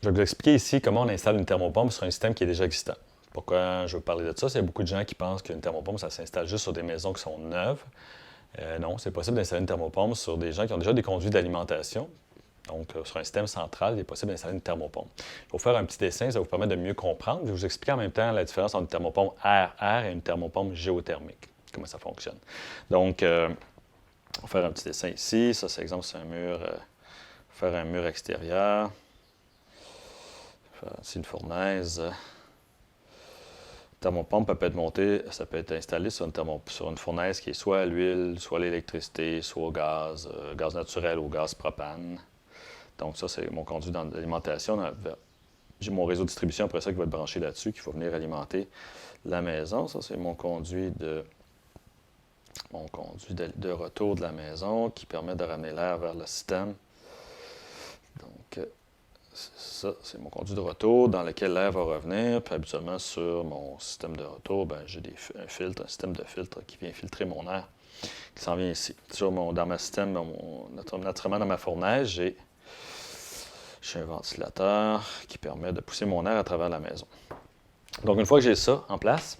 Je vais vous expliquer ici comment on installe une thermopompe sur un système qui est déjà existant. Pourquoi je veux parler de ça? C'est qu'il y a beaucoup de gens qui pensent qu'une thermopompe, ça s'installe juste sur des maisons qui sont neuves. Non, c'est possible d'installer une thermopompe sur des gens qui ont déjà des conduits d'alimentation. Donc, sur un système central, il est possible d'installer une thermopompe. Je vais vous faire un petit dessin, ça va vous permettre de mieux comprendre. Je vais vous expliquer en même temps la différence entre une thermopompe air-air et une thermopompe géothermique, comment ça fonctionne. Donc, on va faire un petit dessin ici. Ça, c'est exemple, c'est un mur, faire un mur extérieur. C'est une fournaise. Thermopompe peut être montée, ça peut être installé sur une fournaise qui est soit à l'huile, soit à l'électricité, soit au gaz, gaz naturel ou gaz propane. Donc ça, c'est mon conduit dans l'alimentation. J'ai mon réseau de distribution après ça qui va être branché là-dessus, qui va venir alimenter la maison. Ça, c'est mon conduit de retour de la maison qui permet de ramener l'air vers le système. Donc, ça, c'est mon conduit de retour dans lequel l'air va revenir. Puis habituellement, sur mon système de retour, j'ai un système de filtre qui vient filtrer mon air, qui s'en vient ici. Dans mon système, naturellement dans ma fournaise, j'ai un ventilateur qui permet de pousser mon air à travers la maison. Donc, une fois que j'ai ça en place,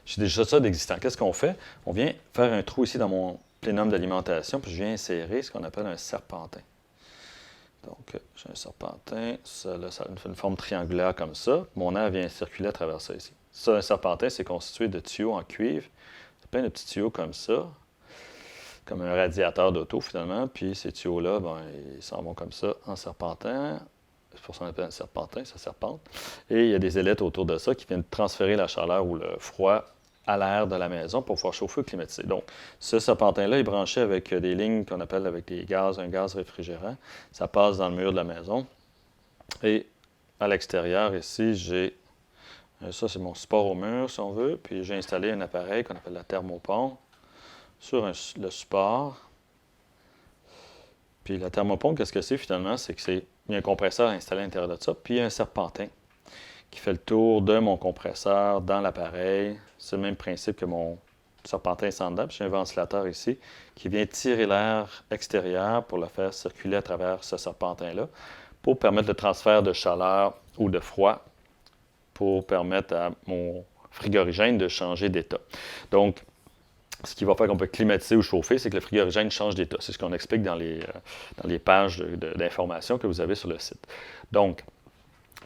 j'ai déjà ça d'existant. Qu'est-ce qu'on fait? On vient faire un trou ici dans mon plénum d'alimentation, puis je viens insérer ce qu'on appelle un serpentin. Donc, j'ai un serpentin, ça fait une forme triangulaire comme ça. Mon air vient circuler à travers ça ici. Ça, un serpentin, c'est constitué de tuyaux en cuivre. C'est plein de petits tuyaux comme ça, comme un radiateur d'auto finalement. Puis ces tuyaux-là, ils s'en vont comme ça en serpentin. C'est pour ça qu'on appelle un serpentin, ça serpente. Et il y a des ailettes autour de ça qui viennent transférer la chaleur ou le froid à l'air de la maison pour pouvoir chauffer ou climatiser. Donc, ce serpentin-là est branché avec des lignes qu'on appelle avec des gaz, un gaz réfrigérant. Ça passe dans le mur de la maison. Et à l'extérieur, ici, j'ai... Ça, c'est mon support au mur, si on veut. Puis, j'ai installé un appareil qu'on appelle la thermopompe sur le support. Puis, la thermopompe, qu'est-ce que c'est finalement? C'est qu'il y a un compresseur installé à l'intérieur de ça, puis il y a un serpentin qui fait le tour de mon compresseur dans l'appareil. C'est le même principe que mon serpentin standard. Puis j'ai un ventilateur ici qui vient tirer l'air extérieur pour le faire circuler à travers ce serpentin-là pour permettre le transfert de chaleur ou de froid pour permettre à mon frigorigène de changer d'état. Donc, ce qui va faire qu'on peut climatiser ou chauffer, c'est que le frigorigène change d'état. C'est ce qu'on explique dans les pages d'informations que vous avez sur le site. Donc,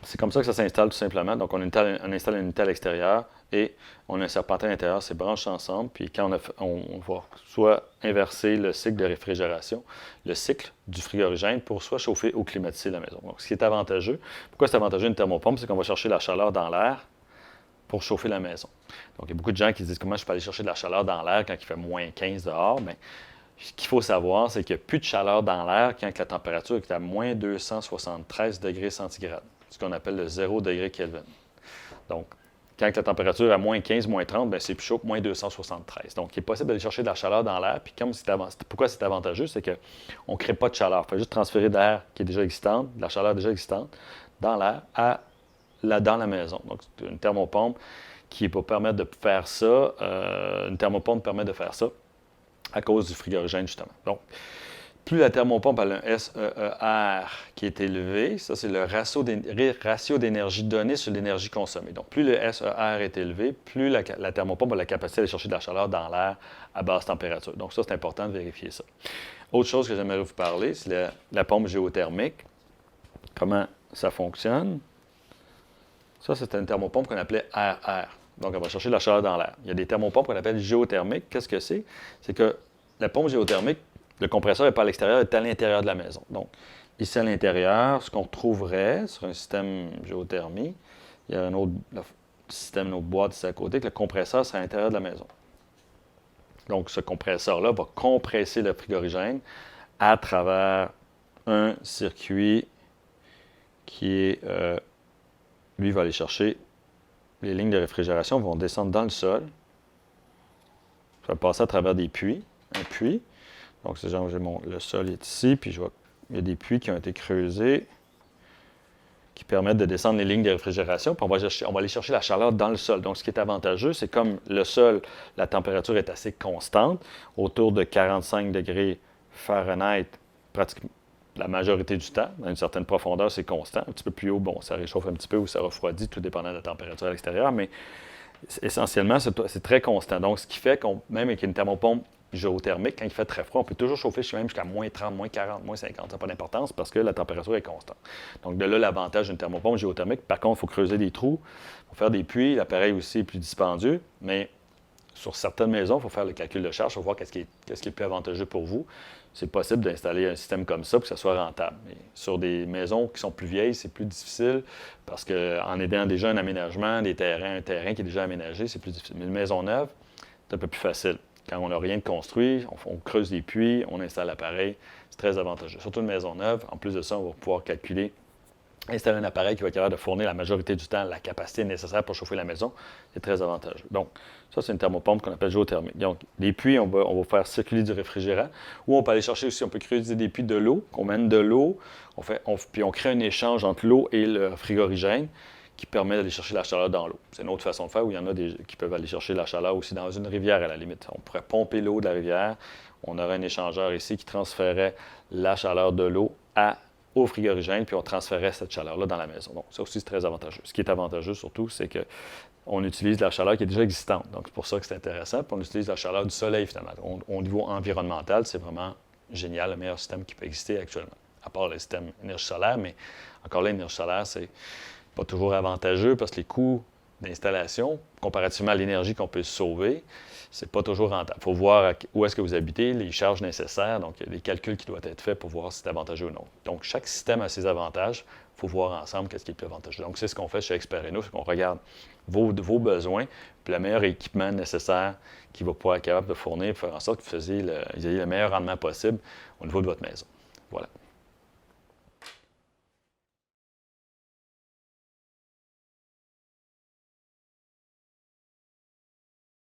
c'est comme ça que ça s'installe tout simplement. Donc, on installe une unité à l'extérieur et on a un serpentin à l'intérieur, c'est branché ensemble. Puis quand on va soit inverser le cycle de réfrigération, le cycle du frigorigène pour soit chauffer ou climatiser la maison. Donc, ce qui est avantageux. Pourquoi c'est avantageux une thermopompe? C'est qu'on va chercher la chaleur dans l'air pour chauffer la maison. Donc, il y a beaucoup de gens qui se disent comment je peux aller chercher de la chaleur dans l'air quand il fait moins 15 dehors. Bien, ce qu'il faut savoir, c'est qu'il n'y a plus de chaleur dans l'air quand la température est à moins 273 degrés centigrades, ce qu'on appelle le 0 degré Kelvin. Donc, quand la température est à moins 15, moins 30, bien, c'est plus chaud que moins 273. Donc, il est possible d'aller chercher de la chaleur dans l'air. Puis, pourquoi c'est avantageux, c'est qu'on ne crée pas de chaleur. Il faut juste transférer de l'air qui est déjà existante, de la chaleur déjà existante, dans l'air dans la maison. Donc, c'est une thermopompe qui va permettre de faire ça. Une thermopompe permet de faire ça à cause du frigorigène, justement. Donc, plus la thermopompe a un SEER qui est élevé, ça c'est le ratio d'énergie donnée sur l'énergie consommée. Donc, plus le SER est élevé, plus la thermopompe a la capacité d'aller chercher de la chaleur dans l'air à basse température. Donc, ça, c'est important de vérifier ça. Autre chose que j'aimerais vous parler, c'est la pompe géothermique. Comment ça fonctionne? Ça, c'est une thermopompe qu'on appelait air-air. Donc, on va chercher de la chaleur dans l'air. Il y a des thermopompes qu'on appelle géothermiques. Qu'est-ce que c'est? C'est que la pompe géothermique, le compresseur n'est pas à l'extérieur, il est à l'intérieur de la maison. Donc, ici à l'intérieur, ce qu'on retrouverait sur un système géothermie, il y a un autre système, une autre boîte ici à côté, que le compresseur, c'est à l'intérieur de la maison. Donc, ce compresseur-là va compresser le frigorigène à travers un circuit qui est... lui va aller chercher les lignes de réfrigération, vont descendre dans le sol. Ça va passer à travers des puits, un puits. Donc, c'est genre, le sol est ici, puis il y a des puits qui ont été creusés qui permettent de descendre les lignes de réfrigération, puis on va aller chercher la chaleur dans le sol. Donc, ce qui est avantageux, c'est comme le sol, la température est assez constante, autour de 45 degrés Fahrenheit, pratiquement la majorité du temps. À une certaine profondeur, c'est constant. Un petit peu plus haut, bon, ça réchauffe un petit peu ou ça refroidit, tout dépendant de la température à l'extérieur, mais essentiellement, c'est très constant. Donc, ce qui fait qu'on, même avec une thermopompe géothermique, quand il fait très froid, on peut toujours chauffer même jusqu'à moins 30, moins 40, moins 50. Ça n'a pas d'importance parce que la température est constante. Donc, de là, l'avantage d'une thermopompe géothermique. Par contre, il faut creuser des trous, il faut faire des puits. L'appareil aussi est plus dispendieux, mais sur certaines maisons, il faut faire le calcul de charge, il faut voir qu'est-ce qui est plus avantageux pour vous. C'est possible d'installer un système comme ça pour que ça soit rentable. Mais sur des maisons qui sont plus vieilles, c'est plus difficile parce qu'en aidant déjà un aménagement, un terrain qui est déjà aménagé, c'est plus difficile. Mais une maison neuve, c'est un peu plus facile. Quand on n'a rien de construit, on creuse des puits, on installe l'appareil, c'est très avantageux. Surtout une maison neuve, en plus de ça, on va pouvoir calculer, installer un appareil qui va être capable de fournir la majorité du temps la capacité nécessaire pour chauffer la maison, c'est très avantageux. Donc, ça, c'est une thermopompe qu'on appelle géothermique. Donc, les puits, on va faire circuler du réfrigérant, ou on peut aller chercher aussi, on peut creuser des puits de l'eau, qu'on mène de l'eau, puis on crée un échange entre l'eau et le frigorigène qui permet d'aller chercher la chaleur dans l'eau. C'est une autre façon de faire où il y en a qui peuvent aller chercher la chaleur aussi dans une rivière à la limite. On pourrait pomper l'eau de la rivière, on aurait un échangeur ici qui transférait la chaleur de l'eau au frigorigène, puis on transférait cette chaleur-là dans la maison. Donc, ça aussi, c'est très avantageux. Ce qui est avantageux, surtout, c'est qu'on utilise la chaleur qui est déjà existante. Donc, c'est pour ça que c'est intéressant. Puis on utilise la chaleur du soleil, finalement. Au niveau environnemental, c'est vraiment génial, le meilleur système qui peut exister actuellement. À part le système énergie solaire, mais encore là, l'énergie solaire, c'est pas toujours avantageux parce que les coûts d'installation, comparativement à l'énergie qu'on peut sauver, c'est pas toujours rentable. Il faut voir où est-ce que vous habitez, les charges nécessaires, donc il y a des calculs qui doivent être faits pour voir si c'est avantageux ou non. Donc, chaque système a ses avantages. Il faut voir ensemble qu'est-ce qui est le plus avantageux. Donc, c'est ce qu'on fait chez Expereno, c'est qu'on regarde vos besoins, puis le meilleur équipement nécessaire qui va pouvoir être capable de fournir pour faire en sorte que vous ayez le meilleur rendement possible au niveau de votre maison. Voilà.